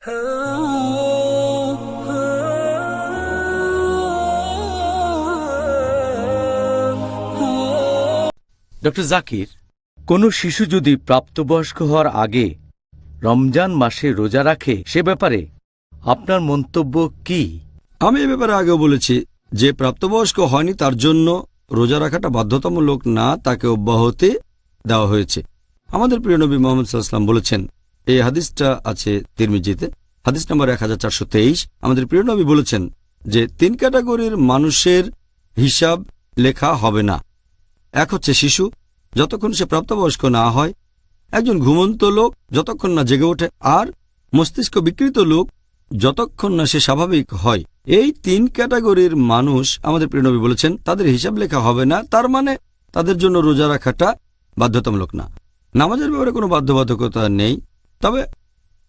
Doctor Zakir, কোনো শিশু যদি প্রাপ্তবয়স্ক হওয়ার আগে রমজান মাসে রোজা রাখে সে ব্যাপারে আপনার মন্তব্য কি? আমি এ ব্যাপারে আগেও বলেছি যে প্রাপ্তবয়স্ক হয়নি তার জন্য রোজা রাখাটা বাধ্যতামূলক না, তাকে অব্যাহতি দেওয়া হয়েছে। আমাদের প্রিয় নবী মুহাম্মদ সাল্লাল্লাহু আলাইহি ওয়াসাল্লাম বলেছেন, এই হাদিসটা আছে তিরমিজিতে, হাদিস নম্বর 1423। আমাদের প্রিয় নবী বলেছেন যে 3 ক্যাটাগরির মানুষের হিসাব লেখা হবে না। এক হচ্ছে শিশু, যতক্ষণ সে প্রাপ্তবয়স্ক না হয়, একজন ঘুমন্ত লোক যতক্ষণ না জেগে ওঠে, আর মস্তিষ্ক বিকৃত লোক যতক্ষণ না সে স্বাভাবিক হয়। এই 3 ক্যাটাগরির মানুষ আমাদের প্রিয় নবী বলেছেন তাদের হিসাব লেখা হবে না। তার মানে তাদের জন্য রোজা রাখাটা বাধ্যতামূলক না। নামাজের ব্যাপারে কোনো বাধ্যবাধকতা নেই, তবে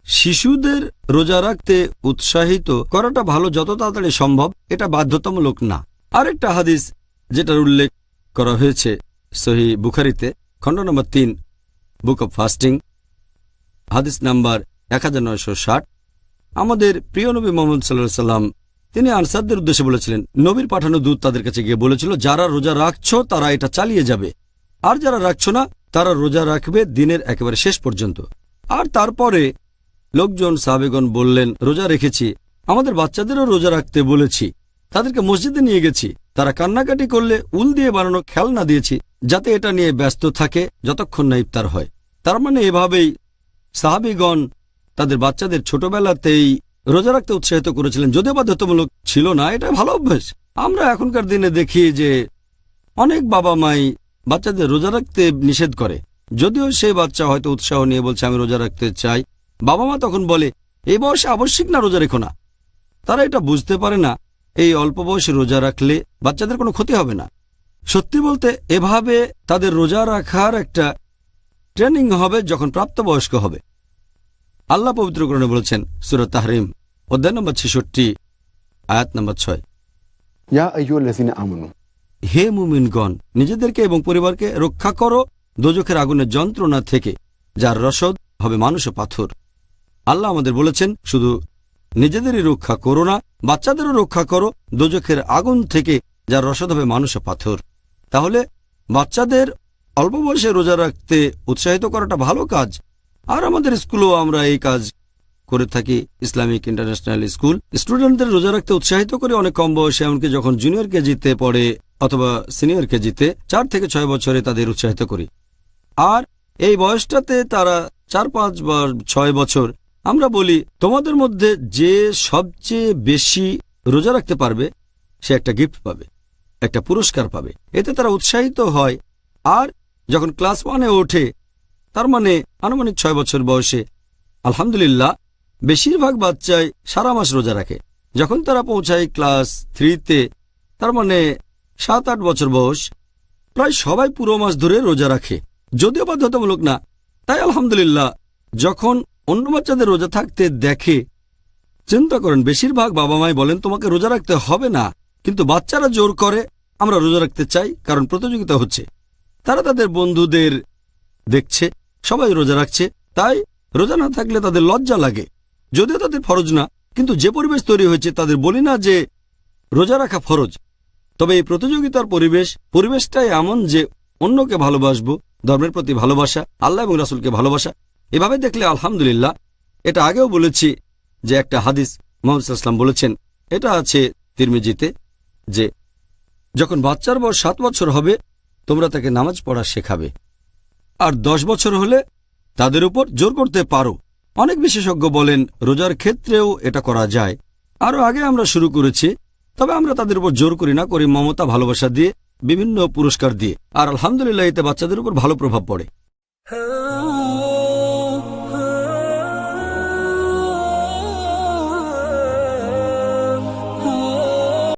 শিশুদের রোজা রাখতে উৎসাহিত করাটা ভালো, যত তাড়াতাড়ি সম্ভব, এটা বাধ্যতামূলক না। আরেকটা হাদিস যেটার উল্লেখ করা হয়েছে সহিহ বুখারীতে, খণ্ড নম্বর 3, বুক অব ফাস্টিং, হাদিস নাম্বার 1960। আমাদের প্রিয় নবী মুহাম্মদ সাল্লাল্লাহু আলাইহি ওয়াসাল্লাম তিনি আনসারদের উদ্দেশ্যে বলেছিলেন, নবীর পাঠানো দূত তাদের কাছে গিয়ে বলেছিল, যারা রোজা রাখছো তারা এটা চালিয়ে যাবে, আর যারা রাখছো না তারা রোজা রাখবে দিনের একেবারে শেষ পর্যন্ত। আর তারপরে লোকজন সাহাবেগণ বললেন, রোজা রেখেছি, আমাদের বাচ্চাদেরও রোজা রাখতে বলেছি, তাদেরকে মসজিদে নিয়ে গেছি, তারা কান্নাকাটি করলে উল দিয়ে বানানো খেলনা দিয়েছি যাতে এটা নিয়ে ব্যস্ত থাকে যতক্ষণ না ইফতার হয়। তার মানে এভাবেই সাহাবীগণ তাদের বাচ্চাদের ছোটবেলাতেই রোজা রাখতে উৎসাহিত করেছিলেন, যদিও বাধ্যতামূলক ছিল না। এটা ভালো অভ্যাস। আমরা এখনকার দিনে দেখি যে অনেক বাবা মাই বাচ্চাদের রোজা রাখতে নিষেধ করে, যদিও সেই বাচ্চা হয়তো উৎসাহ নিয়ে বলছে আমি রোজা রাখতে চাই। বাবা মা তখন বলে, এই বয়সে আবশ্যিক না, রোজা রেখো না। তারা এটা বুঝতে পারে না এই অল্প বয়সে রোজা রাখলে বাচ্চাদের কোনো ক্ষতি হবে না। সত্যি বলতে এভাবে তাদের রোজা রাখার একটা ট্রেনিং হবে যখন প্রাপ্তবয়স্ক হবে। আল্লাহ পবিত্র কোরআনে বলেছেন, সূরা তাহরিম অধ্যায় নম্বর 66 আয়াত নম্বর 6, ইয়া আইয়ুহাল্লাযীনা আমানু, হে মুমিনগণ, নিজেদেরকে এবং পরিবারকে রক্ষা করো দোজখের আগুনের যন্ত্রণা থেকে, যার রসদ হবে মানুষ ও পাথর। আল্লাহ আমাদের বলেছেন শুধু নিজেদেরই রক্ষা করো না, বাচ্চাদেরও রক্ষা করো দোজখের আগুন থেকে, যার রসদ হবে মানুষ ও পাথর। তাহলে বাচ্চাদের অল্প বয়সে রোজা রাখতে উৎসাহিত করাটা ভালো কাজ। আর আমাদের স্কুলেও আমরা এই কাজ করে থাকি। ইসলামিক ইন্টারন্যাশনাল স্কুল স্টুডেন্টদের রোজা রাখতে উৎসাহিত করে অনেক কম বয়সে, এমনকি যখন জুনিয়র কেজিতে পড়ে অথবা সিনিয়র কেজিতে 4 থেকে 6 বছরে তাদের উৎসাহিত করি। আর এই বয়সটাতে তারা 4, 5 বা 6 বছর, আমরা বলি তোমাদের মধ্যে যে সবচেয়ে বেশি রোজা রাখতে পারবে সে একটা গিফট পাবে, একটা পুরস্কার পাবে। এতে তারা উৎসাহিত হয়। আর যখন ক্লাস 1-এ ওঠে, তার মানে আনুমানিক 6 বছর বয়সে, আলহামদুলিল্লাহ বেশিরভাগ বাচ্চাই সারা মাস রোজা রাখে। যখন তারা পৌঁছায় ক্লাস 3-তে, তার মানে 7-8 বছর বয়স, প্রায় সবাই পুরো মাস ধরে রোজা রাখে, যদিও বাধ্যতামূলক না। তাই আলহামদুলিল্লাহ যখন অন্য বাচ্চাদের রোজা থাকতে দেখে, চিন্তা করেন বেশিরভাগ বাবা মাই বলেন তোমাকে রোজা রাখতে হবে না, কিন্তু বাচ্চারা জোর করে আমরা রোজা রাখতে চাই, কারণ প্রতিযোগিতা হচ্ছে। তারা তাদের বন্ধুদের দেখছে সবাই রোজা রাখছে, তাই রোজা না থাকলে তাদের লজ্জা লাগে, যদিও তাদের ফরজ না। কিন্তু যে পরিবেশ তৈরি হয়েছে, তাদের বলি না যে রোজা রাখা ফরজ, তবে এই প্রতিযোগিতার পরিবেশটাই এমন যে অন্যকে ভালোবাসবো, ধর্মের প্রতি ভালোবাসা, আল্লাহ এবং রাসূলকে ভালোবাসা। এভাবে দেখলে আলহামদুলিল্লাহ। এটা আগেও বলেছি যে একটা হাদিস মুহাম্মদ সাল্লাল্লাহু আলাইহি ওয়াসাল্লাম বলেছেন, এটা আছে তিরমিজিতে, যে যখন বাচ্চার বয়স 7 বছর হবে তোমরা তাকে নামাজ পড়া শেখাবে, আর 10 বছর হলে তাদের উপর জোর করতে পারো। অনেক বিশেষজ্ঞ বলেন রোজার ক্ষেত্রেও এটা করা যায়। আরও আগে আমরা শুরু করেছি, তবে আমরা তাদের উপর জোর করি না, করি মমতা ভালোবাসা দিয়ে, বিভিন্ন পুরস্কার দিয়ে। আর আলহামদুলিল্লাহ এতে বাচ্চাদের উপর ভালো প্রভাব পড়ে।